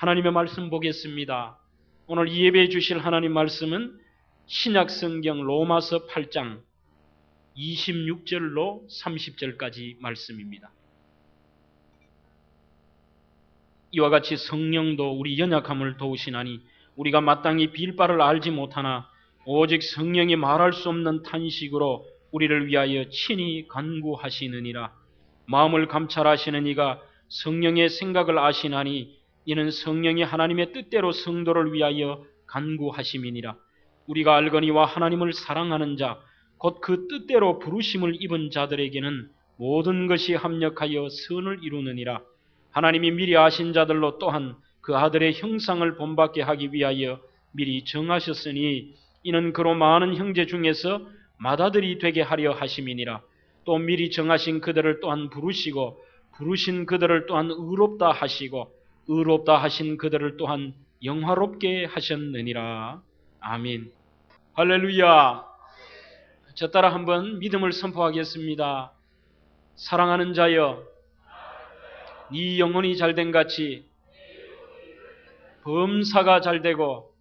하나님의 말씀 보겠습니다. 오늘 예배해 주실 하나님 말씀은 신약성경 로마서 8장 26절로 30절까지 말씀입니다. 이와 같이 성령도 우리 연약함을 도우시나니 우리가 마땅히 빌 바를 알지 못하나 오직 성령이 말할 수 없는 탄식으로 우리를 위하여 친히 간구하시느니라. 마음을 감찰하시는 이가 성령의 생각을 아시나니 이는 성령이 하나님의 뜻대로 성도를 위하여 간구하심이니라. 우리가 알거니와 하나님을 사랑하는 자 곧 그 뜻대로 부르심을 입은 자들에게는 모든 것이 합력하여 선을 이루느니라. 하나님이 미리 아신 자들로 또한 그 아들의 형상을 본받게 하기 위하여 미리 정하셨으니 이는 그로 많은 형제 중에서 맏아들이 되게 하려 하심이니라. 또 미리 정하신 그들을 또한 부르시고 부르신 그들을 또한 의롭다 하시고 의롭다 하신 그들을 또한 영화롭게 하셨느니라. 아멘. 할렐루야. 저 따라 한번 믿음을 선포하겠습니다. 사랑하는 자여, 네 영혼이 잘된 같이 범사가 잘되고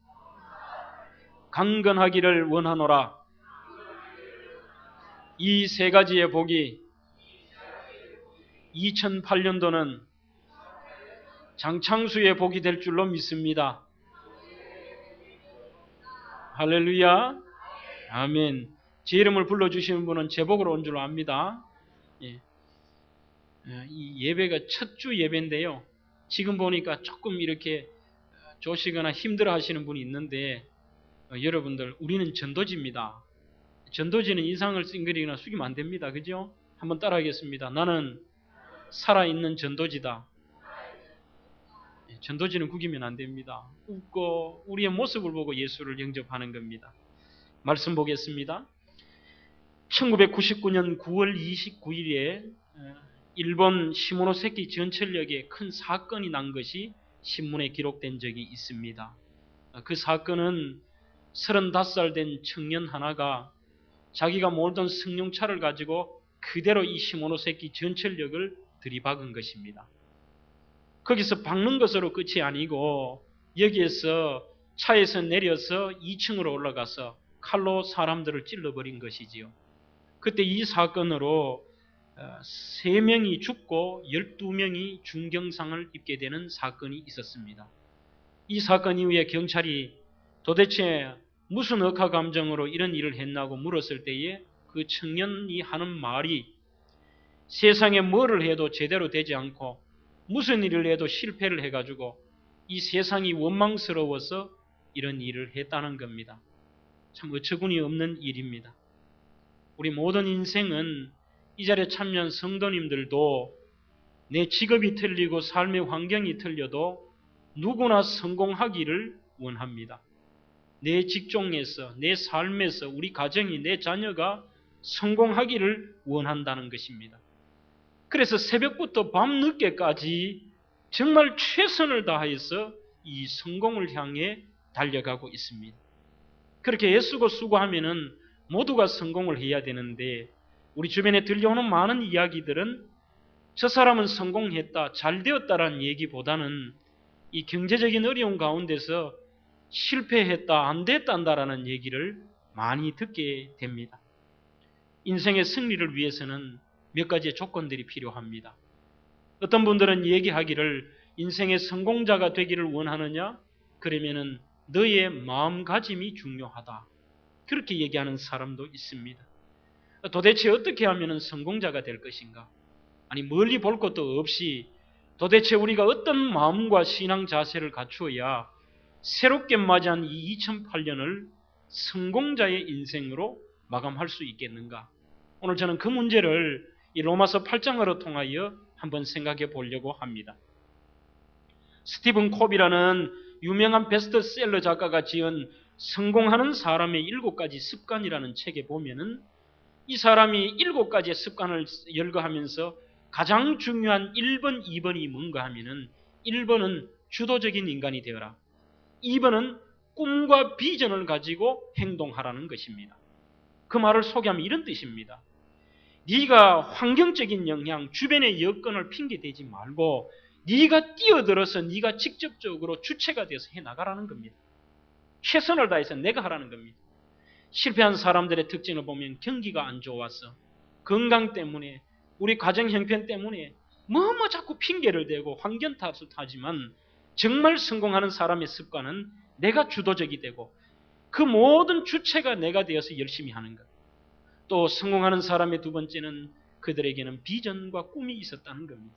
강건하기를 원하노라. 이 세 가지의 복이 2008년도는 장창수의 복이 될 줄로 믿습니다. 할렐루야. 아멘. 제 이름을 불러주시는 분은 제 복으로 온 줄로 압니다. 이 예배가 첫 주 예배인데요. 지금 보니까 조금 이렇게 조시거나 힘들어 하시는 분이 있는데 여러분들, 우리는 전도지입니다. 전도지는 인상을 찡그리거나 숙이면 안 됩니다. 그죠? 한번 따라하겠습니다. 나는 살아있는 전도지다. 전도지는 구기면 안 됩니다. 웃고 우리의 모습을 보고 예수를 영접하는 겁니다. 말씀 보겠습니다. 1999년 9월 29일에 일본 시모노세키 전철역에 큰 사건이 난 것이 신문에 기록된 적이 있습니다. 그 사건은 35살 된 청년 하나가 자기가 몰던 승용차를 가지고 그대로 이 시모노세키 전철역을 들이박은 것입니다. 거기서 박는 것으로 끝이 아니고 여기에서 차에서 내려서 2층으로 올라가서 칼로 사람들을 찔러버린 것이지요. 그때 이 사건으로 3명이 죽고 12명이 중경상을 입게 되는 사건이 있었습니다. 이 사건 이후에 경찰이 도대체 무슨 억하 감정으로 이런 일을 했나고 물었을 때에 그 청년이 하는 말이 세상에 뭐를 해도 제대로 되지 않고 무슨 일을 해도 실패를 해가지고 이 세상이 원망스러워서 이런 일을 했다는 겁니다. 참 어처구니 없는 일입니다. 우리 모든 인생은 이 자리에 참여한 성도님들도 내 직업이 틀리고 삶의 환경이 틀려도 누구나 성공하기를 원합니다. 내 직종에서, 내 삶에서, 우리 가정이, 내 자녀가 성공하기를 원한다는 것입니다. 그래서 새벽부터 밤늦게까지 정말 최선을 다해서 이 성공을 향해 달려가고 있습니다. 그렇게 애쓰고 수고하면은 모두가 성공을 해야 되는데 우리 주변에 들려오는 많은 이야기들은 저 사람은 성공했다, 잘 되었다라는 얘기보다는 이 경제적인 어려움 가운데서 실패했다, 안 됐단다라는 얘기를 많이 듣게 됩니다. 인생의 승리를 위해서는 몇 가지의 조건들이 필요합니다. 어떤 분들은 얘기하기를 인생의 성공자가 되기를 원하느냐? 그러면은 너의 마음가짐이 중요하다. 그렇게 얘기하는 사람도 있습니다. 도대체 어떻게 하면 성공자가 될 것인가? 아니, 멀리 볼 것도 없이 도대체 우리가 어떤 마음과 신앙 자세를 갖추어야 새롭게 맞이한 이 2008년을 성공자의 인생으로 마감할 수 있겠는가? 오늘 저는 그 문제를 이 로마서 8장으로 통하여 한번 생각해 보려고 합니다. 스티븐 콥이라는 유명한 베스트셀러 작가가 지은 성공하는 사람의 7가지 습관이라는 책에 보면은 이 사람이 7가지의 습관을 열거하면서 가장 중요한 1번, 2번이 뭔가 하면은 1번은 주도적인 인간이 되어라. 2번은 꿈과 비전을 가지고 행동하라는 것입니다. 그 말을 소개하면 이런 뜻입니다. 네가 환경적인 영향, 주변의 여건을 핑계대지 말고 네가 뛰어들어서 네가 직접적으로 주체가 돼서 해나가라는 겁니다. 최선을 다해서 내가 하라는 겁니다. 실패한 사람들의 특징을 보면 경기가 안 좋아서, 건강 때문에, 우리 가정 형편 때문에 뭐 자꾸 핑계를 대고 환경 탓을 하지만, 정말 성공하는 사람의 습관은 내가 주도적이 되고 그 모든 주체가 내가 되어서 열심히 하는 것. 또 성공하는 사람의 두 번째는 그들에게는 비전과 꿈이 있었다는 겁니다.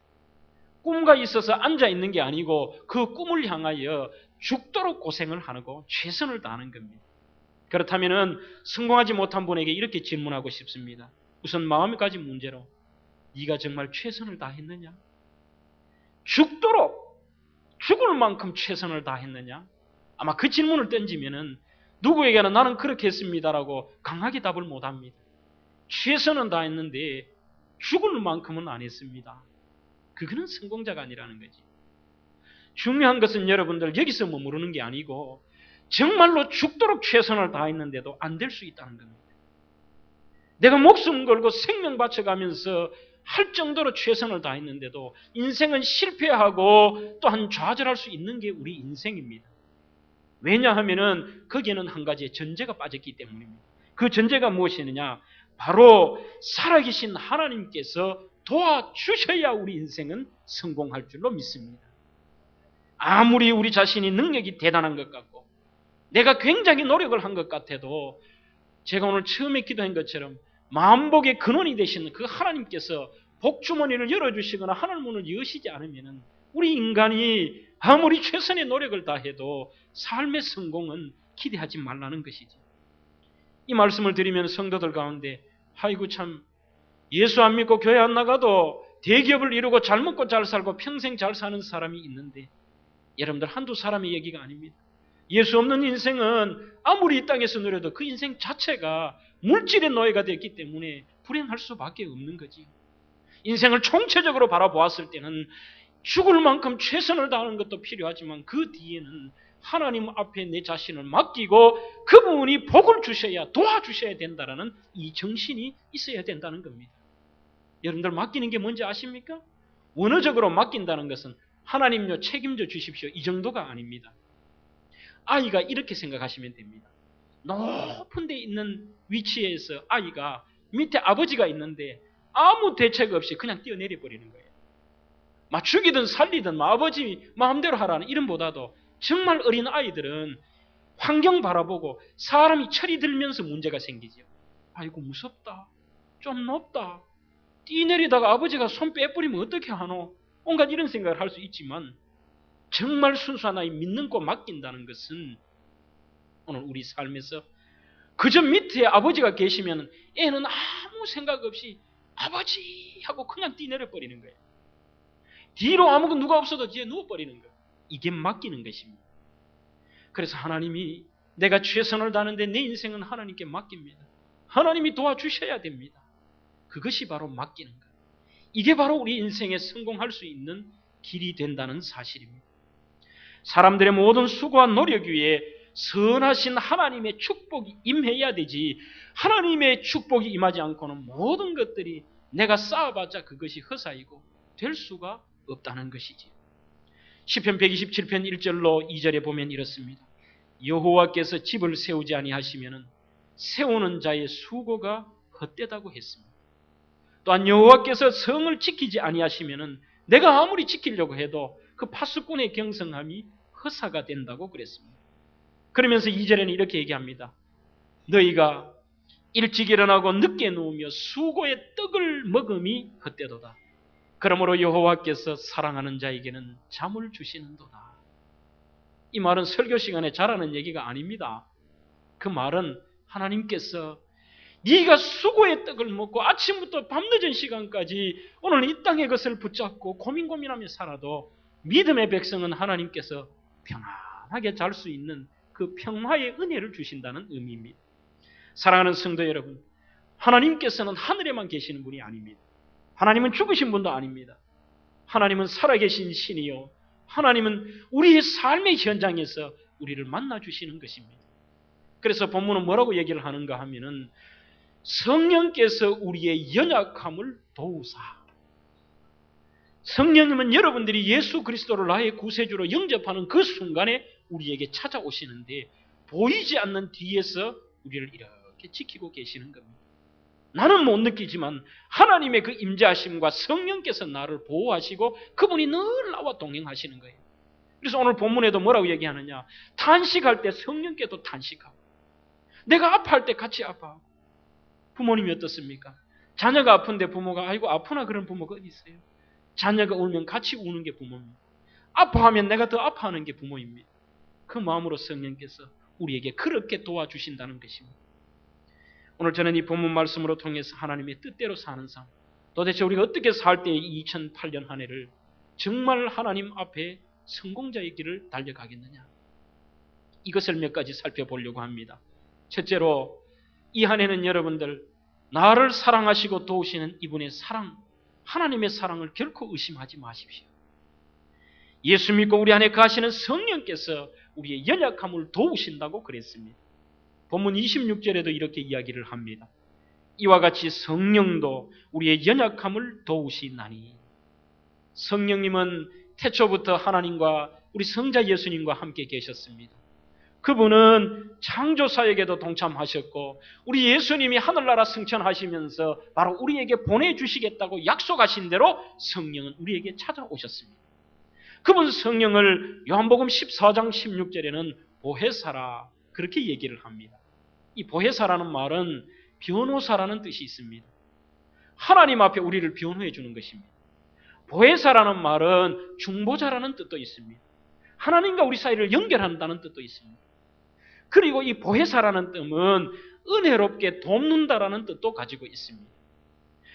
꿈과 있어서 앉아있는 게 아니고 그 꿈을 향하여 죽도록 고생을 하고 최선을 다하는 겁니다. 그렇다면 성공하지 못한 분에게 이렇게 질문하고 싶습니다. 우선 마음가짐 문제로, 네가 정말 최선을 다했느냐? 죽도록, 죽을 만큼 최선을 다했느냐? 아마 그 질문을 던지면은 누구에게나 나는 그렇게 했습니다라고 강하게 답을 못합니다. 최선은 다했는데 죽을 만큼은 안 했습니다. 그거는 성공자가 아니라는 거지. 중요한 것은 여러분들 여기서 머무르는 게 아니고 정말로 죽도록 최선을 다했는데도 안 될 수 있다는 겁니다. 내가 목숨 걸고 생명 바쳐가면서 할 정도로 최선을 다했는데도 인생은 실패하고 또한 좌절할 수 있는 게 우리 인생입니다. 왜냐하면은 거기에는 한 가지의 전제가 빠졌기 때문입니다. 그 전제가 무엇이느냐? 바로 살아계신 하나님께서 도와주셔야 우리 인생은 성공할 줄로 믿습니다. 아무리 우리 자신이 능력이 대단한 것 같고 내가 굉장히 노력을 한 것 같아도, 제가 오늘 처음에 기도한 것처럼 만복의 근원이 되시는 그 하나님께서 복주머니를 열어주시거나 하늘문을 여시지 않으면 우리 인간이 아무리 최선의 노력을 다해도 삶의 성공은 기대하지 말라는 것이지. 이 말씀을 드리면 성도들 가운데 아이고 참 예수 안 믿고 교회 안 나가도 대기업을 이루고 잘 먹고 잘 살고 평생 잘 사는 사람이 있는데, 여러분들 한두 사람의 얘기가 아닙니다. 예수 없는 인생은 아무리 이 땅에서 누려도 그 인생 자체가 물질의 노예가 됐기 때문에 불행할 수밖에 없는 거지. 인생을 총체적으로 바라보았을 때는 죽을 만큼 최선을 다하는 것도 필요하지만 그 뒤에는 하나님 앞에 내 자신을 맡기고 그분이 복을 주셔야, 도와주셔야 된다는 이 정신이 있어야 된다는 겁니다. 여러분들 맡기는 게 뭔지 아십니까? 원어적으로 맡긴다는 것은 하나님요 책임져 주십시오, 이 정도가 아닙니다. 아이가 이렇게 생각하시면 됩니다. 높은 데 있는 위치에서 아이가 밑에 아버지가 있는데 아무 대책 없이 그냥 뛰어내려 버리는 거예요. 죽이든 살리든 아버지 마음대로 하라는 이름보다도 정말 어린 아이들은 환경 바라보고 사람이 철이 들면서 문제가 생기죠. 아이고 무섭다, 좀 높다, 뛰내리다가 아버지가 손 빼버리면 어떻게 하노? 온갖 이런 생각을 할 수 있지만, 정말 순수한 아이 믿는 거 맡긴다는 것은 오늘 우리 삶에서 그저 밑에 아버지가 계시면 애는 아무 생각 없이 아버지 하고 그냥 뛰내려 버리는 거예요. 뒤로 아무것도 누가 없어도 뒤에 누워버리는 거예요. 이게 맡기는 것입니다. 그래서 하나님이 내가 최선을 다하는데 내 인생은 하나님께 맡깁니다. 하나님이 도와주셔야 됩니다. 그것이 바로 맡기는 것. 이게 바로 우리 인생에 성공할 수 있는 길이 된다는 사실입니다. 사람들의 모든 수고와 노력 위에 선하신 하나님의 축복이 임해야 되지, 하나님의 축복이 임하지 않고는 모든 것들이 내가 쌓아봤자 그것이 헛사이고 될 수가 없다는 것이지. 시편 127편 1절로 2절에 보면 이렇습니다. 여호와께서 집을 세우지 아니하시면은 세우는 자의 수고가 헛되다고 했습니다. 또한 여호와께서 성을 지키지 아니하시면은 내가 아무리 지키려고 해도 그 파수꾼의 경성함이 허사가 된다고 그랬습니다. 그러면서 2절에는 이렇게 얘기합니다. 너희가 일찍 일어나고 늦게 누우며 수고의 떡을 먹음이 헛되도다. 그러므로 여호와께서 사랑하는 자에게는 잠을 주시는도다. 이 말은 설교 시간에 잘하는 얘기가 아닙니다. 그 말은 하나님께서 네가 수고의 떡을 먹고 아침부터 밤늦은 시간까지 오늘 이 땅의 것을 붙잡고 고민하며 살아도 믿음의 백성은 하나님께서 평안하게 잘 수 있는 그 평화의 은혜를 주신다는 의미입니다. 사랑하는 성도 여러분, 하나님께서는 하늘에만 계시는 분이 아닙니다. 하나님은 죽으신 분도 아닙니다. 하나님은 살아계신 신이요, 하나님은 우리의 삶의 현장에서 우리를 만나주시는 것입니다. 그래서 본문은 뭐라고 얘기를 하는가 하면은 성령께서 우리의 연약함을 도우사, 성령님은 여러분들이 예수 그리스도를 나의 구세주로 영접하는 그 순간에 우리에게 찾아오시는데 보이지 않는 뒤에서 우리를 이렇게 지키고 계시는 겁니다. 나는 못 느끼지만 하나님의 그 임재하심과 성령께서 나를 보호하시고 그분이 늘 나와 동행하시는 거예요. 그래서 오늘 본문에도 뭐라고 얘기하느냐? 탄식할 때 성령께도 탄식하고 내가 아파할 때 같이 아파하고. 부모님이 어떻습니까? 자녀가 아픈데 부모가 아이고 아프나 그런 부모가 어디 있어요? 자녀가 울면 같이 우는 게 부모입니다. 아파하면 내가 더 아파하는 게 부모입니다. 그 마음으로 성령께서 우리에게 그렇게 도와주신다는 것입니다. 오늘 저는 이 본문 말씀으로 통해서 하나님의 뜻대로 사는 삶, 도대체 우리가 어떻게 살 때 2008년 한 해를 정말 하나님 앞에 성공자의 길을 달려가겠느냐, 이것을 몇 가지 살펴보려고 합니다. 첫째로 이 한 해는 여러분들 나를 사랑하시고 도우시는 이분의 사랑, 하나님의 사랑을 결코 의심하지 마십시오. 예수 믿고 우리 안에 거하시는 성령께서 우리의 연약함을 도우신다고 그랬습니다. 본문 26절에도 이렇게 이야기를 합니다. 이와 같이 성령도 우리의 연약함을 도우시나니. 성령님은 태초부터 하나님과 우리 성자 예수님과 함께 계셨습니다. 그분은 창조사역에도 동참하셨고 우리 예수님이 하늘나라 승천하시면서 바로 우리에게 보내주시겠다고 약속하신 대로 성령은 우리에게 찾아오셨습니다. 그분 성령을 요한복음 14장 16절에는 보혜사라 그렇게 얘기를 합니다. 이 보혜사라는 말은 변호사라는 뜻이 있습니다. 하나님 앞에 우리를 변호해 주는 것입니다. 보혜사라는 말은 중보자라는 뜻도 있습니다. 하나님과 우리 사이를 연결한다는 뜻도 있습니다. 그리고 이 보혜사라는 뜻은 은혜롭게 돕는다라는 뜻도 가지고 있습니다.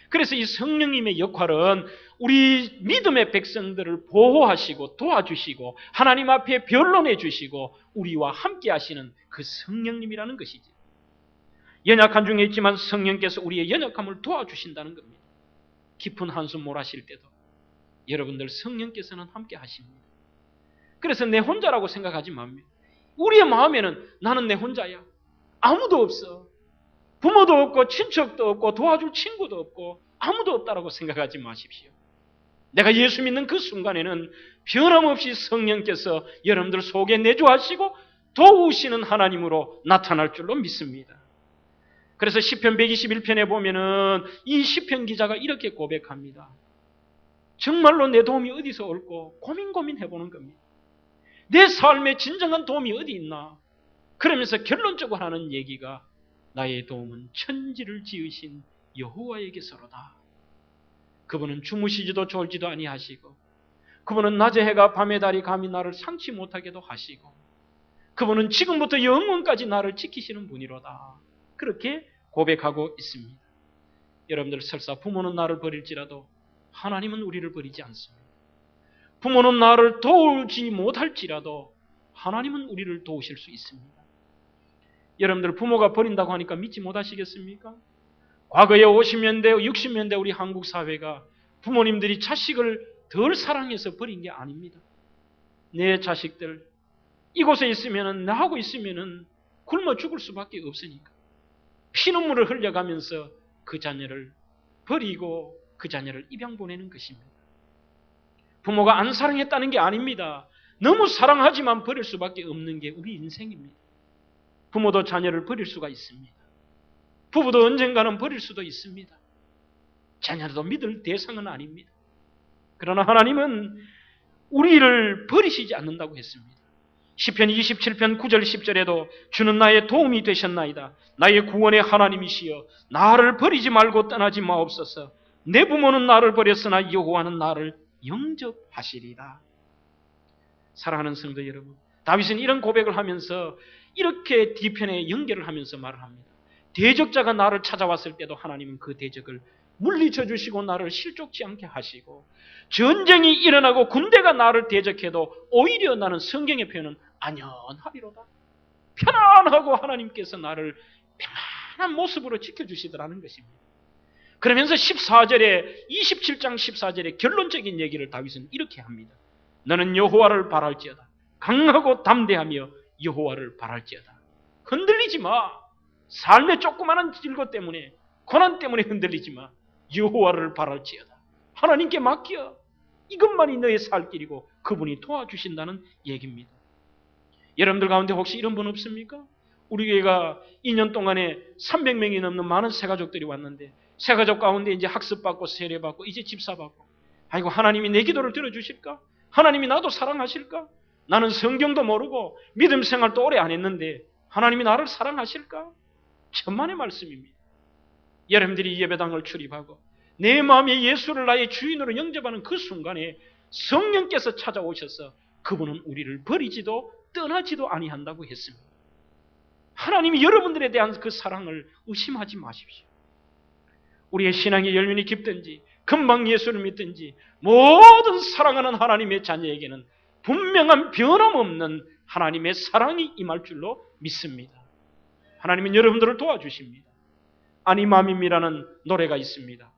그래서 이 성령님의 역할은 우리 믿음의 백성들을 보호하시고 도와주시고 하나님 앞에 변론해 주시고 우리와 함께 하시는 그 성령님이라는 것이지. 연약한 중에 있지만 성령께서 우리의 연약함을 도와주신다는 겁니다. 깊은 한숨 몰아쉴 때도 여러분들 성령께서는 함께 하십니다. 그래서 내 혼자라고 생각하지 맙니다. 우리의 마음에는 나는 내 혼자야. 아무도 없어. 부모도 없고 친척도 없고 도와줄 친구도 없고 아무도 없다라고 생각하지 마십시오. 내가 예수 믿는 그 순간에는 변함없이 성령께서 여러분들 속에 내주하시고 도우시는 하나님으로 나타날 줄로 믿습니다. 그래서 시편 121편에 보면은 이 시편 기자가 이렇게 고백합니다. 정말로 내 도움이 어디서 올고 고민해보는 겁니다. 내 삶에 진정한 도움이 어디 있나? 그러면서 결론적으로 하는 얘기가 나의 도움은 천지를 지으신 여호와에게서로다. 그분은 주무시지도 졸지도 아니하시고 그분은 낮에 해가 밤에 달이 감히 나를 상치 못하게도 하시고 그분은 지금부터 영원까지 나를 지키시는 분이로다. 그렇게 고백하고 있습니다. 여러분들 설사 부모는 나를 버릴지라도 하나님은 우리를 버리지 않습니다. 부모는 나를 도우지 못할지라도 하나님은 우리를 도우실 수 있습니다. 여러분들 부모가 버린다고 하니까 믿지 못하시겠습니까? 과거에 50년대, 60년대 우리 한국 사회가 부모님들이 자식을 덜 사랑해서 버린 게 아닙니다. 내 자식들 이곳에 있으면은 나하고 있으면은 굶어 죽을 수밖에 없으니까 피눈물을 흘려가면서 그 자녀를 버리고 그 자녀를 입양 보내는 것입니다. 부모가 안 사랑했다는 게 아닙니다. 너무 사랑하지만 버릴 수밖에 없는 게 우리 인생입니다. 부모도 자녀를 버릴 수가 있습니다. 부부도 언젠가는 버릴 수도 있습니다. 자녀도 믿을 대상은 아닙니다. 그러나 하나님은 우리를 버리시지 않는다고 했습니다. 시편 27편 9절 10절에도 주는 나의 도움이 되셨나이다. 나의 구원의 하나님이시여 나를 버리지 말고 떠나지 마옵소서. 내 부모는 나를 버렸으나 여호와는 나를 영접하시리다. 사랑하는 성도 여러분, 다윗은 이런 고백을 하면서 이렇게 뒤편에 연결을 하면서 말을 합니다. 대적자가 나를 찾아왔을 때도 하나님은 그 대적을 물리쳐 주시고 나를 실족지 않게 하시고 전쟁이 일어나고 군대가 나를 대적해도 오히려 나는 성경의 표현은 안연하리로다. 편안하고 하나님께서 나를 평안한 모습으로 지켜주시더라는 것입니다. 그러면서 14절에 27장 14절에 결론적인 얘기를 다윗은 이렇게 합니다. 너는 여호와를 바랄지어다. 강하고 담대하며 여호와를 바랄지어다. 흔들리지 마. 삶의 조그마한 질고 때문에 고난 때문에 흔들리지 마. 여호와를 바랄지어다. 하나님께 맡겨. 이것만이 너의 살 길이고 그분이 도와주신다는 얘기입니다. 여러분들 가운데 혹시 이런 분 없습니까? 우리 교회가 2년 동안에 300명이 넘는 많은 새가족들이 왔는데 새가족 가운데 이제 학습받고 세례받고 이제 집사받고 아이고 하나님이 내 기도를 들어주실까? 하나님이 나도 사랑하실까? 나는 성경도 모르고 믿음 생활도 오래 안 했는데 하나님이 나를 사랑하실까? 천만의 말씀입니다. 여러분들이 예배당을 출입하고 내 마음에 예수를 나의 주인으로 영접하는 그 순간에 성령께서 찾아오셔서 그분은 우리를 버리지도 떠나지도 아니한다고 했습니다. 하나님이 여러분들에 대한 그 사랑을 의심하지 마십시오. 우리의 신앙의 열면이 깊든지 금방 예수를 믿든지 모든 사랑하는 하나님의 자녀에게는 분명한 변함없는 하나님의 사랑이 임할 줄로 믿습니다. 하나님은 여러분들을 도와주십니다. 아니맘임이라는 노래가 있습니다.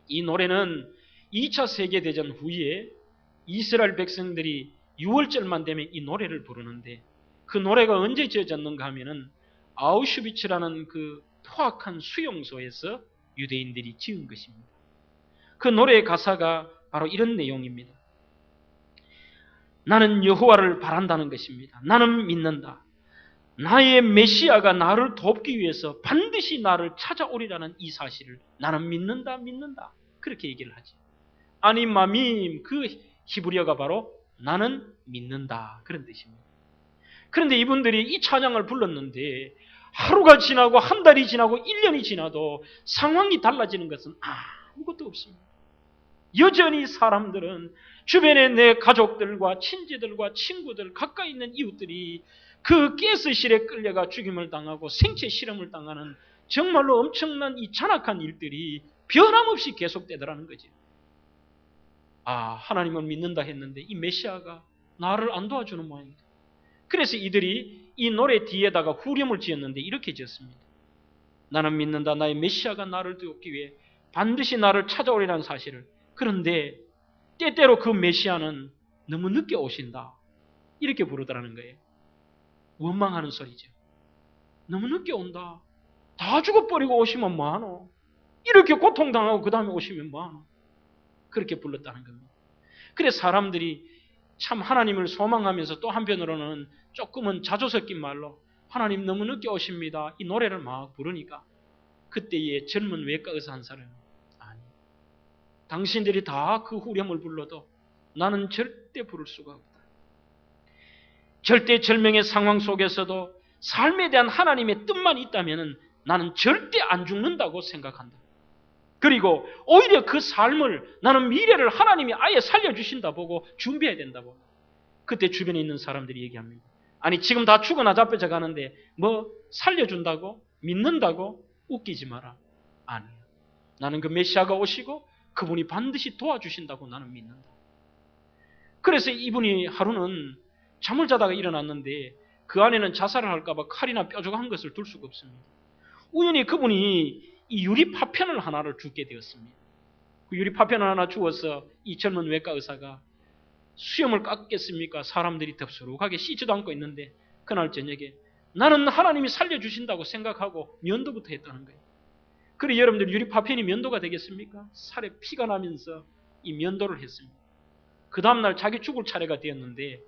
이 노래는 2차 세계대전 후에 이스라엘 백성들이 6월절만 되면 이 노래를 부르는데 그 노래가 언제 지어졌는가 하면은 아우슈비츠라는 그 포악한 수용소에서 유대인들이 지은 것입니다. 그 노래의 가사가 바로 이런 내용입니다. 나는 여호와를 바란다는 것입니다. 나는 믿는다. 나의 메시아가 나를 돕기 위해서 반드시 나를 찾아오리라는 이 사실을 나는 믿는다. 그렇게 얘기를 하지. 아니마밈 그 히브리어가 바로 나는 믿는다 그런 뜻입니다. 그런데 이분들이 이 찬양을 불렀는데 하루가 지나고 한 달이 지나고 1년이 지나도 상황이 달라지는 것은 아무것도 없습니다. 여전히 사람들은 주변에 내 가족들과 친지들과 친구들 가까이 있는 이웃들이 그 가스실에 끌려가 죽임을 당하고 생체 실험을 당하는 정말로 엄청난 이 잔악한 일들이 변함없이 계속되더라는 거죠. 하나님을 믿는다 했는데 이 메시아가 나를 안 도와주는 모양이다. 그래서 이들이 이 노래 뒤에다가 후렴을 지었는데 이렇게 지었습니다. 나는 믿는다. 나의 메시아가 나를 돕기 위해 반드시 나를 찾아오리라는 사실을. 그런데 때때로 그 메시아는 너무 늦게 오신다. 이렇게 부르더라는 거예요. 원망하는 소리죠. 너무 늦게 온다. 다 죽어버리고 오시면 뭐하노? 이렇게 고통당하고 그 다음에 오시면 뭐하노? 그렇게 불렀다는 겁니다. 그래서 사람들이 참 하나님을 소망하면서 또 한편으로는 조금은 자조 섞인 말로 하나님 너무 늦게 오십니다. 이 노래를 막 부르니까 그때의 젊은 외과 의사 한 사람은 당신들이 다 그 후렴을 불러도 나는 절대 부를 수가 없다. 절대절명의 상황 속에서도 삶에 대한 하나님의 뜻만 있다면 나는 절대 안 죽는다고 생각한다. 그리고 오히려 그 삶을 나는 미래를 하나님이 아예 살려주신다 보고 준비해야 된다고. 그때 주변에 있는 사람들이 얘기합니다. 아니 지금 다 죽어나 잡혀져 가는데 뭐 살려준다고? 믿는다고? 웃기지 마라. 아니야. 나는 그 메시아가 오시고 그분이 반드시 도와주신다고 나는 믿는다. 그래서 이분이 하루는 잠을 자다가 일어났는데 그 안에는 자살을 할까 봐 칼이나 뾰족한 것을 둘 수가 없습니다. 우연히 그분이 이 유리 파편을 하나를 주게 되었습니다. 그 유리 파편을 하나 주어서 이 젊은 외과 의사가 수염을 깎겠습니까? 사람들이 덥수룩하게 씻지도 않고 있는데 그날 저녁에 나는 하나님이 살려주신다고 생각하고 면도부터 했다는 거예요. 그래 여러분들 유리 파편이 면도가 되겠습니까? 살에 피가 나면서 이 면도를 했습니다. 그 다음날 자기 죽을 차례가 되었는데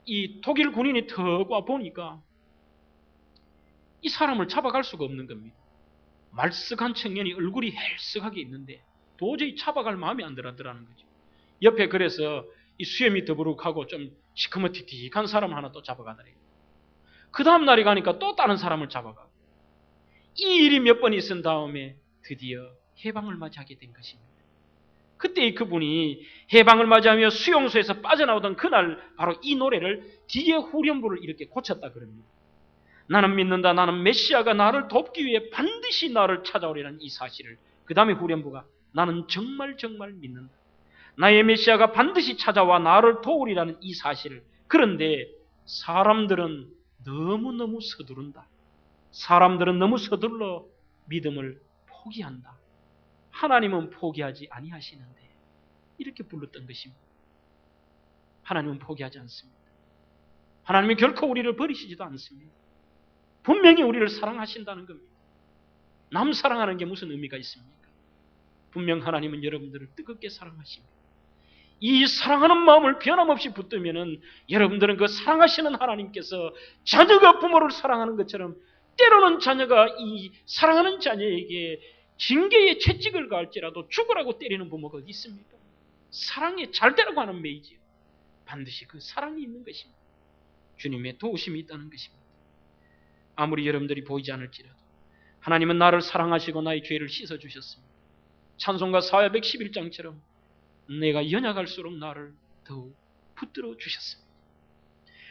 이 독일 군인이 턱 와 보니까 이 사람을 잡아갈 수가 없는 겁니다. 말쓱한 청년이 얼굴이 헬쓱하게 있는데 도저히 잡아갈 마음이 안 들었더라는 거죠. 옆에 그래서 이 수염이 더부룩하고 좀 시커멓티틱한 사람 하나 또 잡아가더래요. 그 다음 날이 가니까 또 다른 사람을 잡아가. 이 일이 몇 번 있은 다음에 드디어 해방을 맞이하게 된 것입니다. 그때 그분이 해방을 맞이하며 수용소에서 빠져나오던 그날 바로 이 노래를 뒤에 후렴부를 이렇게 고쳤다 그럽니다. 나는 믿는다. 나는 메시아가 나를 돕기 위해 반드시 나를 찾아오리라는 이 사실을. 그 다음에 후렴부가 나는 정말 믿는다. 나의 메시아가 반드시 찾아와 나를 도우리라는 이 사실을. 그런데 사람들은 너무너무 서두른다. 사람들은 너무 서둘러 믿음을 포기한다. 하나님은 포기하지 아니하시는데 이렇게 불렀던 것입니다. 하나님은 포기하지 않습니다. 하나님은 결코 우리를 버리시지도 않습니다. 분명히 우리를 사랑하신다는 겁니다. 남 사랑하는 게 무슨 의미가 있습니까? 분명 하나님은 여러분들을 뜨겁게 사랑하십니다. 이 사랑하는 마음을 변함없이 붙들면은 여러분들은 그 사랑하시는 하나님께서 자녀가 부모를 사랑하는 것처럼 때로는 자녀가 이 사랑하는 자녀에게 징계의 채찍을 가할지라도 죽으라고 때리는 부모가 어디 있습니까? 사랑에 잘 되라고 하는 매이지요. 반드시 그 사랑이 있는 것입니다. 주님의 도우심이 있다는 것입니다. 아무리 여러분들이 보이지 않을지라도 하나님은 나를 사랑하시고 나의 죄를 씻어주셨습니다. 찬송가 411장처럼 내가 연약할수록 나를 더욱 붙들어 주셨습니다.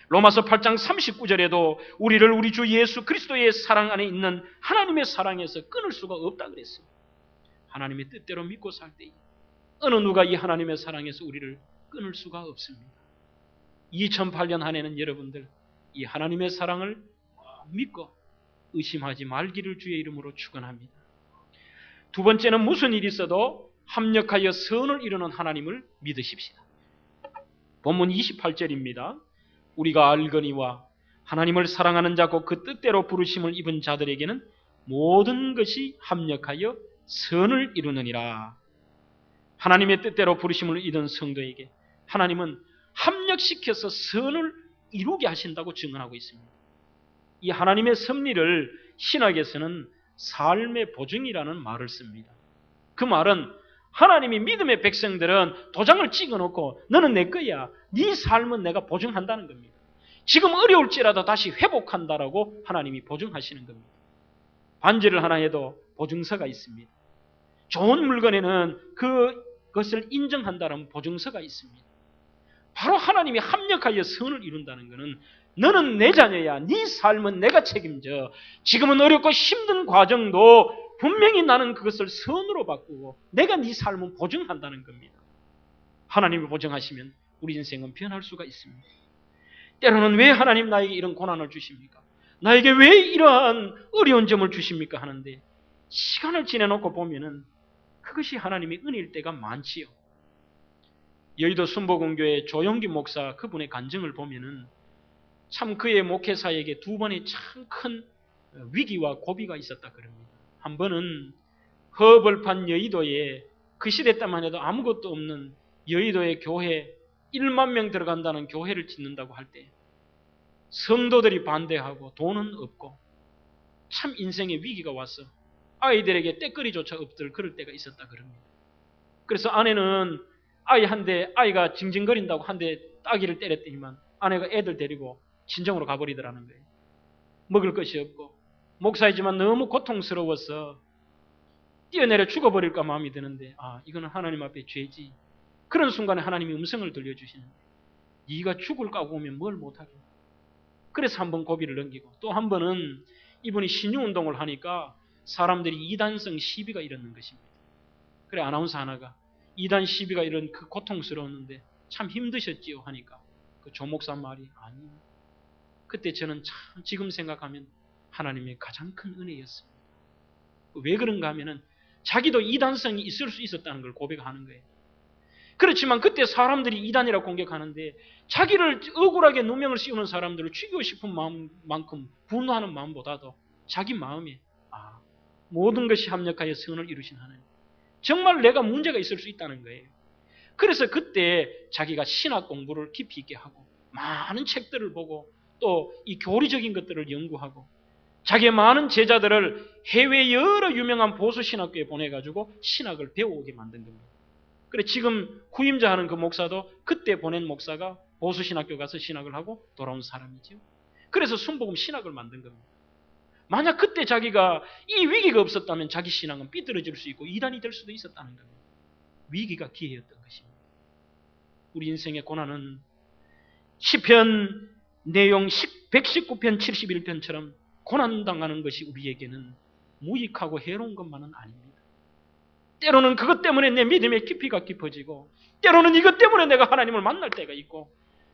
로마서 8장 39절에도 우리를 우리 주 예수 그리스도의 사랑 안에 있는 하나님의 사랑에서 끊을 수가 없다 그랬습니다. 하나님의 뜻대로 믿고 살 때 어느 누가 이 하나님의 사랑에서 우리를 끊을 수가 없습니다. 2008년 한 해는 여러분들 이 하나님의 사랑을 믿고 의심하지 말기를 주의 이름으로 축원합니다. 두 번째는 무슨 일이 있어도 합력하여 선을 이루는 하나님을 믿으십시다. 본문 28절입니다. 우리가 알거니와 하나님을 사랑하는 자고 그 뜻대로 부르심을 입은 자들에게는 모든 것이 합력하여 선을 이루느니라. 하나님의 뜻대로 부르심을 입은 성도에게 하나님은 합력시켜서 선을 이루게 하신다고 증언하고 있습니다. 이 하나님의 섭리를 신학에서는 삶의 보증이라는 말을 씁니다. 그 말은 하나님이 믿음의 백성들은 도장을 찍어놓고 너는 내 거야. 네 삶은 내가 보증한다는 겁니다. 지금 어려울지라도 다시 회복한다라고 하나님이 보증하시는 겁니다. 반지를 하나 해도 보증서가 있습니다. 좋은 물건에는 그것을 인정한다는 보증서가 있습니다. 바로 하나님이 합력하여 선을 이룬다는 것은 너는 내 자녀야. 네 삶은 내가 책임져. 지금은 어렵고 힘든 과정도 분명히 나는 그것을 선으로 바꾸고 내가 네 삶은 보증한다는 겁니다. 하나님이 보증하시면 우리 인생은 변할 수가 있습니다. 때로는 왜 하나님 나에게 이런 고난을 주십니까? 나에게 왜 이러한 어려운 점을 주십니까? 하는데 시간을 지내놓고 보면은 그것이 하나님의 은혜일 때가 많지요. 여의도 순복음교회 조영기 목사 그분의 간증을 보면은 참 그의 목회사에게 두 번의 참 큰 위기와 고비가 있었다 그럽니다. 한 번은 허벌판 여의도에 그 시대 때만 해도 아무것도 없는 여의도의 교회 1만 명 들어간다는 교회를 짓는다고 할 때 성도들이 반대하고 돈은 없고 참 인생의 위기가 와서 아이들에게 떼거리조차 없을 그럴 때가 있었다 그럽니다. 그래서 아내는 아이 한 대, 아이가 징징거린다고 한 대 따기를 때렸더니만 아내가 애들 데리고 친정으로 가버리더라는 거예요. 먹을 것이 없고 목사이지만 너무 고통스러워서 뛰어내려 죽어버릴까 마음이 드는데 이거는 하나님 앞에 죄지. 그런 순간에 하나님이 음성을 들려주시는 네가 죽을 까고 오면 뭘 못하겠냐. 그래서 한 번 고비를 넘기고 또 한 번은 이분이 신유운동을 하니까 사람들이 이단성 시비가 일어난 것입니다. 그래 아나운서 하나가 이단 시비가 이런 그 고통스러웠는데 참 힘드셨지요 하니까 그 조목사 말이 아니요. 그때 저는 참 지금 생각하면 하나님의 가장 큰 은혜였습니다. 왜 그런가 하면은 자기도 이단성이 있을 수 있었다는 걸 고백하는 거예요. 그렇지만 그때 사람들이 이단이라고 공격하는데 자기를 억울하게 누명을 씌우는 사람들을 죽이고 싶은 마음만큼 분노하는 마음보다도 자기 마음에 모든 것이 합력하여 선을 이루신 하나님. 정말 내가 문제가 있을 수 있다는 거예요. 그래서 그때 자기가 신학 공부를 깊이 있게 하고 많은 책들을 보고 또 이 교리적인 것들을 연구하고 자기의 많은 제자들을 해외 여러 유명한 보수 신학교에 보내가지고 신학을 배워오게 만든 겁니다. 그래 지금 후임자하는 그 목사도 그때 보낸 목사가 보수 신학교 가서 신학을 하고 돌아온 사람이죠. 그래서 순복음 신학을 만든 겁니다. 만약 그때 자기가 이 위기가 없었다면 자기 신앙은 삐뚤어질 수 있고 이단이 될 수도 있었다는 겁니다. 위기가 기회였던 것입니다. 우리 인생의 고난은 시편 내용 119편 71편처럼 고난당하는 것이 우리에게는 무익하고 해로운 것만은 아닙니다. 때로는 그것 때문에 내 믿음의 깊이가 깊어지고 때로는 이것 때문에 내가 하나님을 만날 때가 있고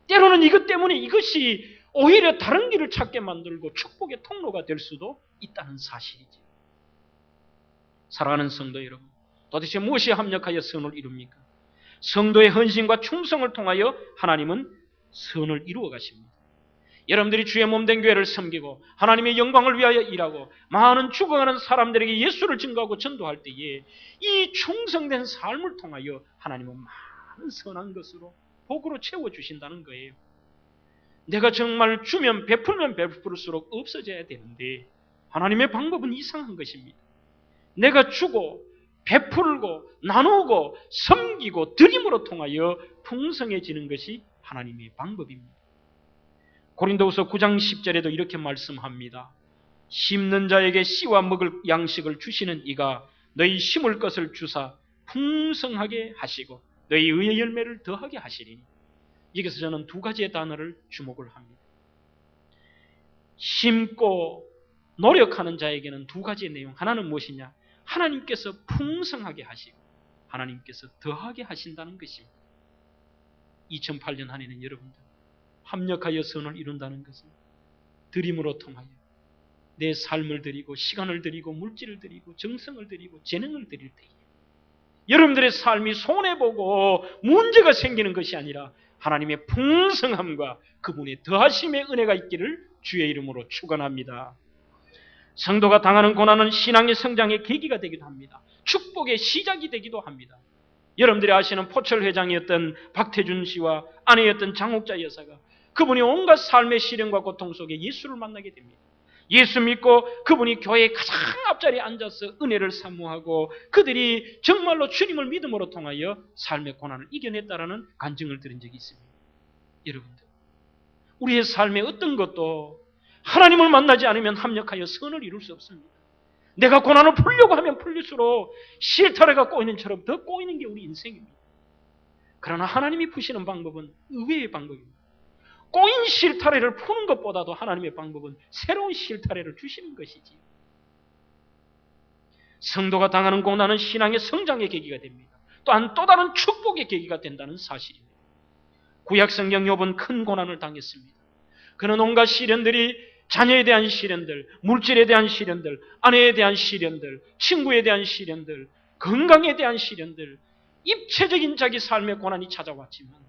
때로는 이것 때문에 이것이 오히려 다른 길을 찾게 만들고 축복의 통로가 될 수도 있다는 사실이죠. 사랑하는 성도 여러분, 도대체 무엇이 합력하여 선을 이룹니까? 성도의 헌신과 충성을 통하여 하나님은 선을 이루어 가십니다. 여러분들이 주의 몸된 교회를 섬기고 하나님의 영광을 위하여 일하고 많은 죽어가는 사람들에게 예수를 증거하고 전도할 때에 이 충성된 삶을 통하여 하나님은 많은 선한 것으로 복으로 채워주신다는 거예요. 내가 정말 주면 베풀면 베풀수록 없어져야 되는데 하나님의 방법은 이상한 것입니다. 내가 주고 베풀고 나누고 섬기고 드림으로 통하여 풍성해지는 것이 하나님의 방법입니다. 고린도후서 9장 10절에도 이렇게 말씀합니다. 심는 자에게 씨와 먹을 양식을 주시는 이가 너희 심을 것을 주사 풍성하게 하시고 너희 의의 열매를 더하게 하시리니. 여기서 저는 두 가지의 단어를 주목을 합니다. 심고 노력하는 자에게는 두 가지의 내용. 하나는 무엇이냐? 하나님께서 풍성하게 하시고 하나님께서 더하게 하신다는 것입니다. 2008년 한 해는 여러분들 합력하여 선을 이룬다는 것은 드림으로 통하여 내 삶을 드리고 시간을 드리고 물질을 드리고 정성을 드리고 재능을 드릴 때에 여러분들의 삶이 손해보고 문제가 생기는 것이 아니라 하나님의 풍성함과 그분의 더하심의 은혜가 있기를 주의 이름으로 축원합니다. 성도가 당하는 고난은 신앙의 성장의 계기가 되기도 합니다. 축복의 시작이 되기도 합니다. 여러분들이 아시는 포철 회장이었던 박태준 씨와 아내였던 장옥자 여사가 그분이 온갖 삶의 시련과 고통 속에 예수를 만나게 됩니다. 예수 믿고 그분이 교회의 가장 앞자리에 앉아서 은혜를 사모하고 그들이 정말로 주님을 믿음으로 통하여 삶의 고난을 이겨냈다라는 간증을 들은 적이 있습니다. 여러분들, 우리의 삶의 어떤 것도 하나님을 만나지 않으면 합력하여 선을 이룰 수 없습니다. 내가 고난을 풀려고 하면 풀릴수록 실타래가 꼬이는 처럼 더 꼬이는 게 우리 인생입니다. 그러나 하나님이 푸시는 방법은 의외의 방법입니다. 꼬인 실타래를 푸는 것보다도 하나님의 방법은 새로운 실타래를 주시는 것이지요. 성도가 당하는 고난은 신앙의 성장의 계기가 됩니다. 또한 또 다른 축복의 계기가 된다는 사실입니다. 구약성경 욥은 큰 고난을 당했습니다. 그는 온갖 시련들이 자녀에 대한 시련들, 물질에 대한 시련들, 아내에 대한 시련들, 친구에 대한 시련들, 건강에 대한 시련들, 입체적인 자기 삶의 고난이 찾아왔지만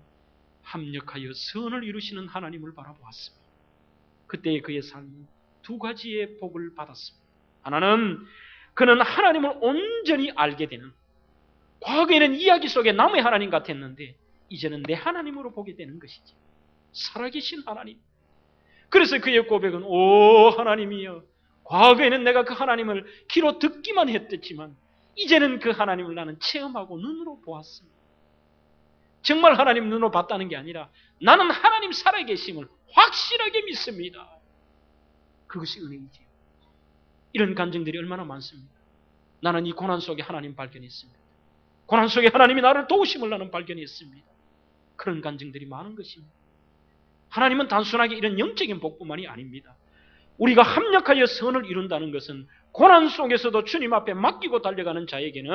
합력하여 선을 이루시는 하나님을 바라보았습니다. 그때의 그의 삶은 두 가지의 복을 받았습니다. 하나는 그는 하나님을 온전히 알게 되는, 과거에는 이야기 속에 남의 하나님 같았는데 이제는 내 하나님으로 보게 되는 것이지. 살아계신 하나님. 그래서 그의 고백은 오 하나님이여, 과거에는 내가 그 하나님을 귀로 듣기만 했었지만 이제는 그 하나님을 나는 체험하고 눈으로 보았습니다. 정말 하나님 눈으로 봤다는 게 아니라 나는 하나님 살아계심을 확실하게 믿습니다. 그것이 은혜이지요. 이런 간증들이 얼마나 많습니다. 나는 이 고난 속에 하나님 발견했습니다. 고난 속에 하나님이 나를 도우심을 나는 발견했습니다. 그런 간증들이 많은 것입니다. 하나님은 단순하게 이런 영적인 복뿐만이 아닙니다. 우리가 합력하여 선을 이룬다는 것은 고난 속에서도 주님 앞에 맡기고 달려가는 자에게는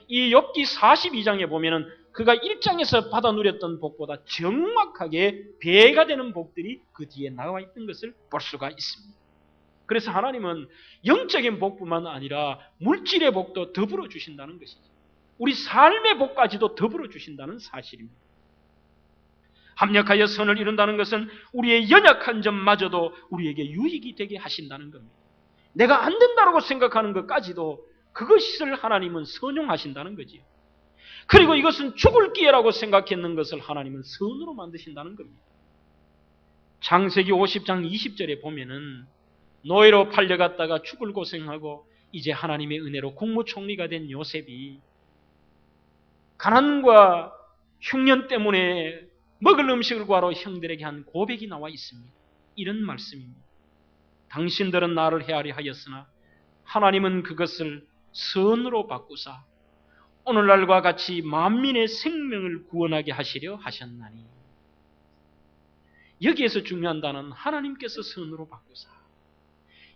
이 욥기 42장에 보면은 그가 1장에서 받아 누렸던 복보다 정확하게 배가 되는 복들이 그 뒤에 나와 있는 것을 볼 수가 있습니다. 그래서 하나님은 영적인 복뿐만 아니라 물질의 복도 더불어 주신다는 것이죠. 우리 삶의 복까지도 더불어 주신다는 사실입니다. 합력하여 선을 이룬다는 것은 우리의 연약한 점마저도 우리에게 유익이 되게 하신다는 겁니다. 내가 안 된다고 생각하는 것까지도 그것을 하나님은 선용하신다는 거지요. 그리고 이것은 죽을 기회라고 생각했는 것을 하나님은 선으로 만드신다는 겁니다. 창세기 50장 20절에 보면은 노예로 팔려갔다가 죽을 고생하고 이제 하나님의 은혜로 국무총리가 된 요셉이 가난과 흉년 때문에 먹을 음식을 구하러 형들에게 한 고백이 나와 있습니다. 이런 말씀입니다. 당신들은 나를 헤아려 하였으나 하나님은 그것을 선으로 바꾸사 오늘날과 같이 만민의 생명을 구원하게 하시려 하셨나니. 여기에서 중요한 단어는 하나님께서 선으로 바꾸사.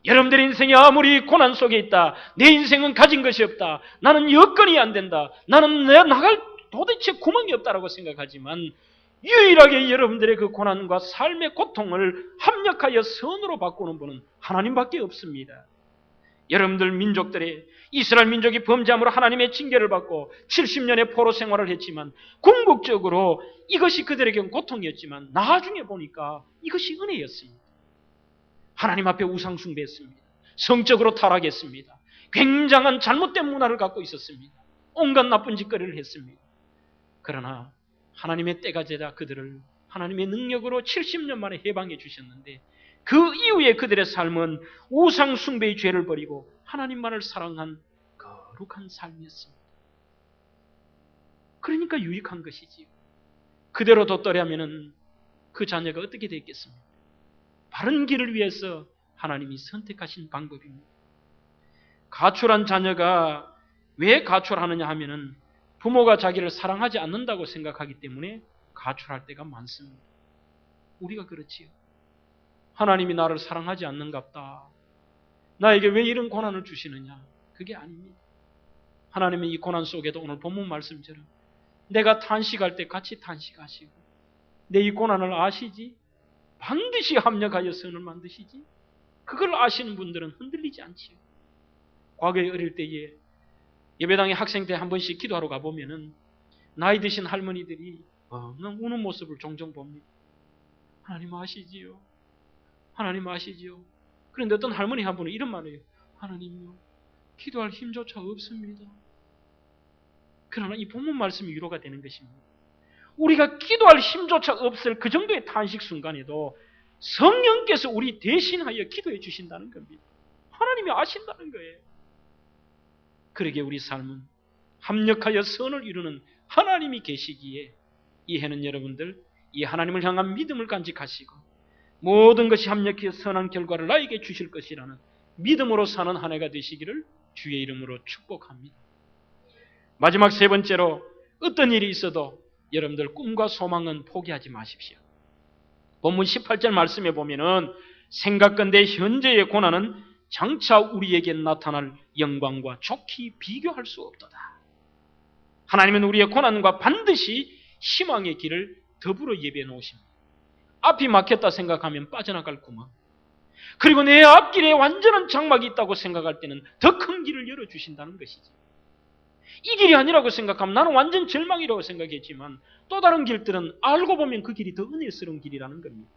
여러분들의 인생이 아무리 고난 속에 있다, 내 인생은 가진 것이 없다, 나는 여건이 안 된다, 나는 내가 나갈 도대체 구멍이 없다라고 생각하지만 유일하게 여러분들의 그 고난과 삶의 고통을 합력하여 선으로 바꾸는 분은 하나님밖에 없습니다. 여러분들 민족들의 이스라엘 민족이 범죄함으로 하나님의 징계를 받고 70년의 포로 생활을 했지만 궁극적으로 이것이 그들에게는 고통이었지만 나중에 보니까 이것이 은혜였습니다. 하나님 앞에 우상 숭배했습니다. 성적으로 타락했습니다. 굉장한 잘못된 문화를 갖고 있었습니다. 온갖 나쁜 짓거리를 했습니다. 그러나 하나님의 때가 되자 그들을 하나님의 능력으로 70년 만에 해방해 주셨는데 그 이후에 그들의 삶은 우상 숭배의 죄를 버리고 하나님만을 사랑한 거룩한 삶이었습니다. 그러니까 유익한 것이지요. 그대로 뒀더라면 그 자녀가 어떻게 됐겠습니까? 바른 길을 위해서 하나님이 선택하신 방법입니다. 가출한 자녀가 왜 가출하느냐 하면은 부모가 자기를 사랑하지 않는다고 생각하기 때문에 가출할 때가 많습니다. 우리가 그렇지요. 하나님이 나를 사랑하지 않는갑다. 나에게 왜 이런 고난을 주시느냐? 그게 아닙니다. 하나님은 이 고난 속에도 오늘 본문 말씀처럼 내가 탄식할 때 같이 탄식하시고 내 이 고난을 아시지? 반드시 합력하여 선을 만드시지? 그걸 아시는 분들은 흔들리지 않지요. 과거에 어릴 때에 예배당에 학생 때 한 번씩 기도하러 가보면은 나이 드신 할머니들이 우는 모습을 종종 봅니다. 하나님 아시지요? 하나님 아시지요? 그런데 어떤 할머니 한 분은 이런 말을 해요. 하나님요, 기도할 힘조차 없습니다. 그러나 이 본문 말씀이 위로가 되는 것입니다. 우리가 기도할 힘조차 없을 그 정도의 탄식 순간에도 성령께서 우리 대신하여 기도해 주신다는 겁니다. 하나님이 아신다는 거예요. 그러게 우리 삶은 합력하여 선을 이루는 하나님이 계시기에 이 해는 여러분들 이 하나님을 향한 믿음을 간직하시고 모든 것이 합력하여 선한 결과를 나에게 주실 것이라는 믿음으로 사는 한 해가 되시기를 주의 이름으로 축복합니다. 마지막 세 번째로 어떤 일이 있어도 여러분들 꿈과 소망은 포기하지 마십시오. 본문 18절 말씀에 보면은 생각건대 현재의 고난은 장차 우리에게 나타날 영광과 좋게 비교할 수 없도다. 하나님은 우리의 고난과 반드시 희망의 길을 더불어 예배해 놓으십니다. 앞이 막혔다 생각하면 빠져나갈 구멍, 그리고 내 앞길에 완전한 장막이 있다고 생각할 때는 더 큰 길을 열어주신다는 것이지. 이 길이 아니라고 생각하면 나는 완전 절망이라고 생각했지만 또 다른 길들은 알고 보면 그 길이 더 은혜스러운 길이라는 겁니다.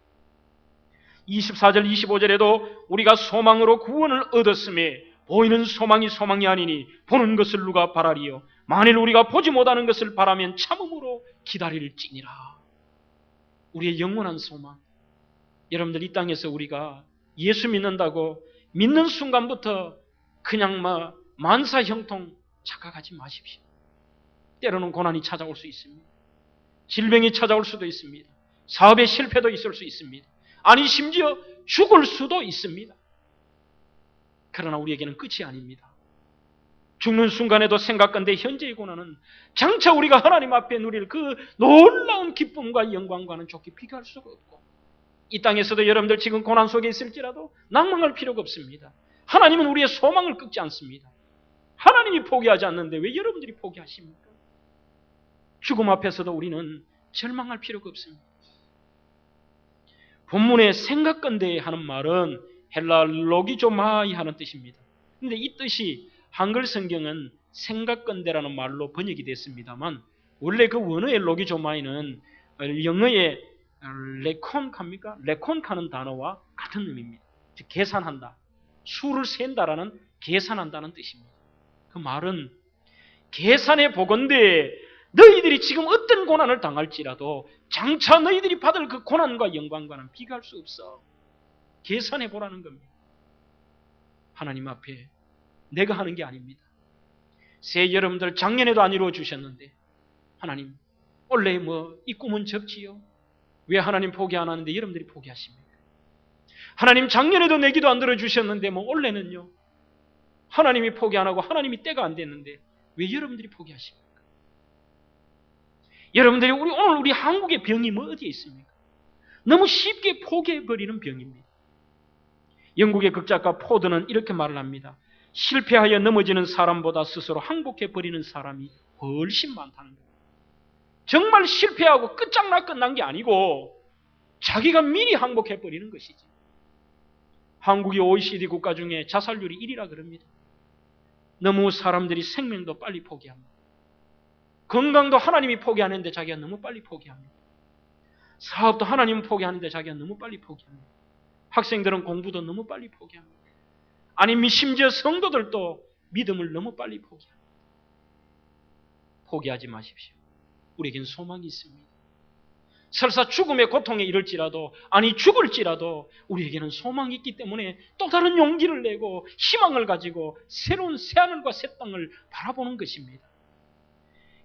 24절 25절에도 우리가 소망으로 구원을 얻었음에 보이는 소망이 소망이 아니니 보는 것을 누가 바라리요. 만일 우리가 보지 못하는 것을 바라면 참음으로 기다릴지니라. 우리의 영원한 소망. 여러분들 이 땅에서 우리가 예수 믿는다고 믿는 순간부터 그냥 만사형통 착각하지 마십시오. 때로는 고난이 찾아올 수 있습니다. 질병이 찾아올 수도 있습니다. 사업의 실패도 있을 수 있습니다. 아니 심지어 죽을 수도 있습니다. 그러나 우리에게는 끝이 아닙니다. 죽는 순간에도 생각건대 현재의 고난은 장차 우리가 하나님 앞에 누릴 그 놀라운 기쁨과 영광과는 좋게 비교할 수가 없고 이 땅에서도 여러분들 지금 고난 속에 있을지라도 낭망할 필요가 없습니다. 하나님은 우리의 소망을 끊지 않습니다. 하나님이 포기하지 않는데 왜 여러분들이 포기하십니까? 죽음 앞에서도 우리는 절망할 필요가 없습니다. 본문에 생각건대 하는 말은 헬라 로기조마이 하는 뜻입니다. 그런데 이 뜻이 한글 성경은 생각건대라는 말로 번역이 됐습니다만 원래 그 원어의 로기조마이는 영어의 레콘카입니까? 레콘카는 단어와 같은 의미입니다. 즉 계산한다, 수를 센다라는 계산한다는 뜻입니다. 그 말은 계산해 보건대 너희들이 지금 어떤 고난을 당할지라도 장차 너희들이 받을 그 고난과 영광과는 비교할 수 없어. 계산해 보라는 겁니다. 하나님 앞에 내가 하는 게 아닙니다. 새 여러분들 작년에도 안 이루어 주셨는데 하나님 원래 이 꿈은 적지요. 왜 하나님 포기 안 하는데 여러분들이 포기하십니까? 하나님 작년에도 내 기도 안 들어주셨는데 올해는요. 하나님이 포기 안 하고 하나님이 때가 안 됐는데 왜 여러분들이 포기하십니까? 여러분들이 오늘 우리 한국의 병이 어디에 있습니까? 너무 쉽게 포기해버리는 병입니다. 영국의 극작가 포드는 이렇게 말을 합니다. 실패하여 넘어지는 사람보다 스스로 항복해버리는 사람이 훨씬 많다는 거예요. 정말 실패하고 끝장난 게 아니고 자기가 미리 항복해버리는 것이지. 한국이 OECD 국가 중에 자살률이 1위라 그럽니다. 너무 사람들이 생명도 빨리 포기합니다. 건강도 하나님이 포기하는데 자기가 너무 빨리 포기합니다. 사업도 하나님은 포기하는데 자기가 너무 빨리 포기합니다. 학생들은 공부도 너무 빨리 포기합니다. 아니 심지어 성도들도 믿음을 너무 빨리 포기합니다. 포기하지 마십시오. 우리에겐 소망이 있습니다. 설사 죽음의 고통에 이를지라도, 아니 죽을지라도 우리에게는 소망이 있기 때문에 또 다른 용기를 내고 희망을 가지고 새로운 새하늘과 새 땅을 바라보는 것입니다.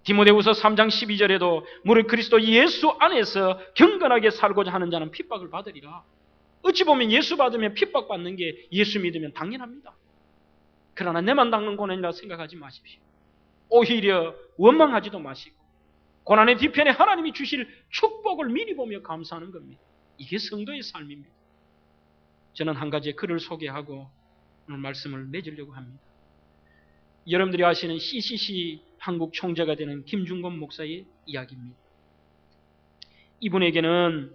디모데후서 3장 12절에도 무릇 그리스도 예수 안에서 경건하게 살고자 하는 자는 핍박을 받으리라. 어찌 보면 예수 받으면 핍박받는 게 예수 믿으면 당연합니다. 그러나 내만 당는 고난이라 생각하지 마십시오. 오히려 원망하지도 마시고 고난의 뒤편에 하나님이 주실 축복을 미리 보며 감사하는 겁니다. 이게 성도의 삶입니다. 저는 한 가지의 글을 소개하고 오늘 말씀을 맺으려고 합니다. 여러분들이 아시는 CCC 한국 총재가 되는 김중건 목사의 이야기입니다. 이분에게는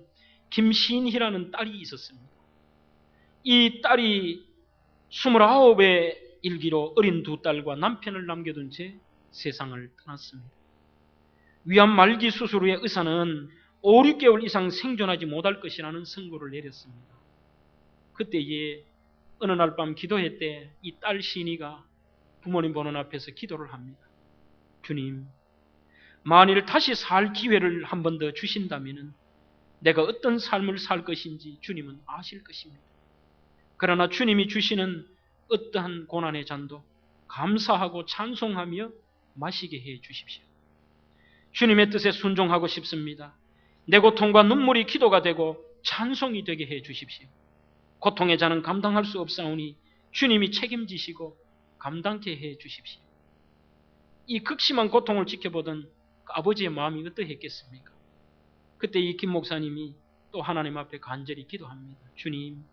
김신희라는 딸이 있었습니다. 이 딸이 29의 일기로 어린 두 딸과 남편을 남겨둔 채 세상을 떠났습니다. 위암 말기 수술 후에 의사는 5, 6개월 이상 생존하지 못할 것이라는 선고를 내렸습니다. 그때에 어느 날 밤 기도회 때 이 딸 신이가 부모님 보는 앞에서 기도를 합니다. 주님, 만일 다시 살 기회를 한 번 더 주신다면 내가 어떤 삶을 살 것인지 주님은 아실 것입니다. 그러나 주님이 주시는 어떠한 고난의 잔도 감사하고 찬송하며 마시게 해 주십시오. 주님의 뜻에 순종하고 싶습니다. 내 고통과 눈물이 기도가 되고 찬송이 되게 해 주십시오. 고통의 잔은 감당할 수 없사오니 주님이 책임지시고 감당케 해 주십시오. 이 극심한 고통을 지켜보던 그 아버지의 마음이 어떠했겠습니까? 그때 이 김 목사님이 또 하나님 앞에 간절히 기도합니다. 주님,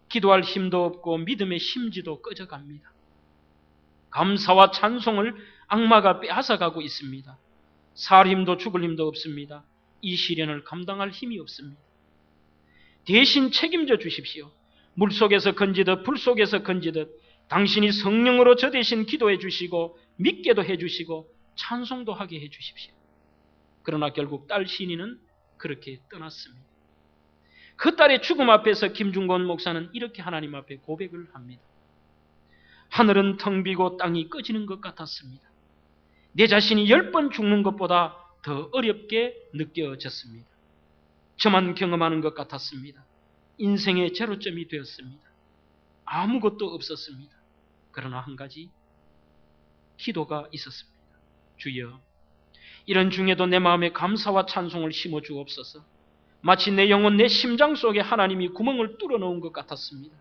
기도할 힘도 없고 믿음의 심지도 꺼져갑니다. 감사와 찬송을 악마가 빼앗아가고 있습니다. 살 힘도 죽을 힘도 없습니다. 이 시련을 감당할 힘이 없습니다. 대신 책임져 주십시오. 물속에서 건지듯 불 속에서 건지듯 당신이 성령으로 저 대신 기도해 주시고 믿게도 해 주시고 찬송도 하게 해 주십시오. 그러나 결국 딸 신이는 그렇게 떠났습니다. 그 딸의 죽음 앞에서 김중건 목사는 이렇게 하나님 앞에 고백을 합니다. 하늘은 텅 비고 땅이 꺼지는 것 같았습니다. 내 자신이 10번 죽는 것보다 더 어렵게 느껴졌습니다. 저만 경험하는 것 같았습니다. 인생의 제로점이 되었습니다. 아무것도 없었습니다. 그러나 한 가지 기도가 있었습니다. 주여, 이런 중에도 내 마음에 감사와 찬송을 심어 주옵소서. 마치 내 영혼, 내 심장 속에 하나님이 구멍을 뚫어 놓은 것 같았습니다.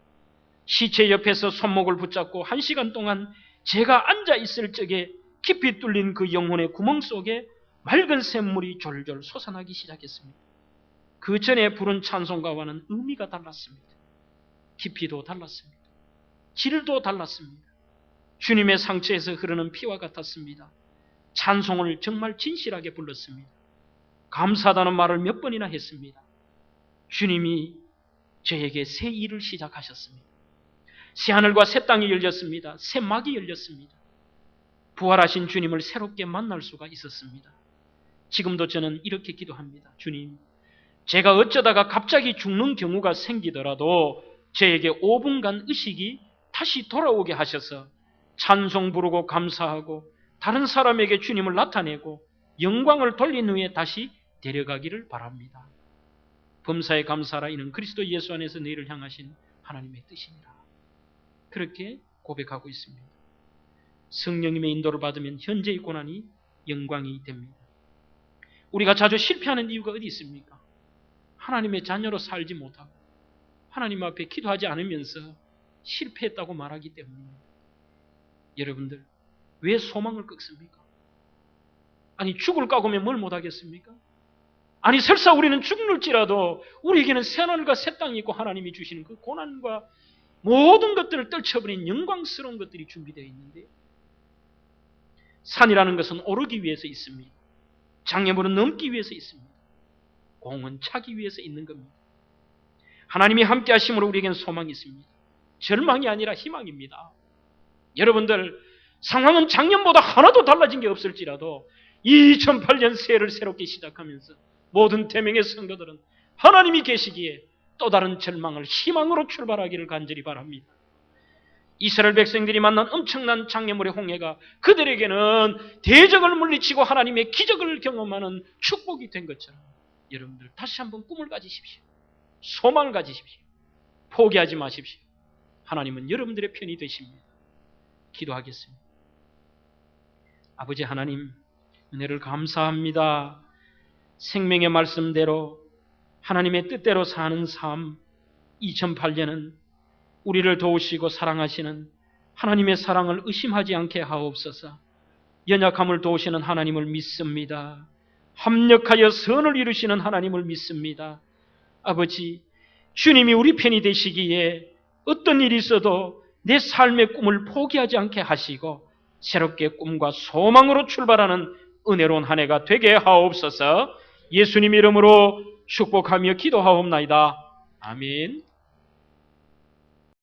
시체 옆에서 손목을 붙잡고 1시간 동안 제가 앉아 있을 적에 깊이 뚫린 그 영혼의 구멍 속에 맑은 샘물이 졸졸 솟아나기 시작했습니다. 그 전에 부른 찬송가와는 의미가 달랐습니다. 깊이도 달랐습니다. 질도 달랐습니다. 주님의 상처에서 흐르는 피와 같았습니다. 찬송을 정말 진실하게 불렀습니다. 감사하다는 말을 몇 번이나 했습니다. 주님이 저에게 새 일을 시작하셨습니다. 새 하늘과 새 땅이 열렸습니다. 새 막이 열렸습니다. 부활하신 주님을 새롭게 만날 수가 있었습니다. 지금도 저는 이렇게 기도합니다. 주님, 제가 어쩌다가 갑자기 죽는 경우가 생기더라도 저에게 5분간 의식이 다시 돌아오게 하셔서 찬송 부르고 감사하고 다른 사람에게 주님을 나타내고 영광을 돌린 후에 다시 데려가기를 바랍니다. 범사에 감사하라. 이는 그리스도 예수 안에서 너희를 향하신 하나님의 뜻이니라. 그렇게 고백하고 있습니다. 성령님의 인도를 받으면 현재의 고난이 영광이 됩니다. 우리가 자주 실패하는 이유가 어디 있습니까? 하나님의 자녀로 살지 못하고 하나님 앞에 기도하지 않으면서 실패했다고 말하기 때문입니다. 여러분들, 왜 소망을 꺾습니까? 아니, 죽을 까고면 뭘 못하겠습니까? 아니, 설사 우리는 죽을지라도 우리에게는 새하늘과 새 땅이 있고 하나님이 주시는 그 고난과 모든 것들을 떨쳐버린 영광스러운 것들이 준비되어 있는데, 산이라는 것은 오르기 위해서 있습니다. 장애물은 넘기 위해서 있습니다. 공은 차기 위해서 있는 겁니다. 하나님이 함께 하심으로 우리에게는 소망이 있습니다. 절망이 아니라 희망입니다. 여러분들, 상황은 작년보다 하나도 달라진 게 없을지라도 2008년 새해를 새롭게 시작하면서 모든 대명의 성도들은 하나님이 계시기에 또 다른 절망을 희망으로 출발하기를 간절히 바랍니다. 이스라엘 백성들이 만난 엄청난 장애물의 홍해가 그들에게는 대적을 물리치고 하나님의 기적을 경험하는 축복이 된 것처럼 여러분들 다시 한번 꿈을 가지십시오. 소망을 가지십시오. 포기하지 마십시오. 하나님은 여러분들의 편이 되십니다. 기도하겠습니다. 아버지 하나님, 은혜를 감사합니다. 생명의 말씀대로 하나님의 뜻대로 사는 삶, 2008년은 우리를 도우시고 사랑하시는 하나님의 사랑을 의심하지 않게 하옵소서. 연약함을 도우시는 하나님을 믿습니다. 합력하여 선을 이루시는 하나님을 믿습니다. 아버지, 주님이 우리 편이 되시기에 어떤 일이 있어도 내 삶의 꿈을 포기하지 않게 하시고 새롭게 꿈과 소망으로 출발하는 은혜로운 한 해가 되게 하옵소서. 예수님 이름으로 축복하며 기도하옵나이다. 아멘.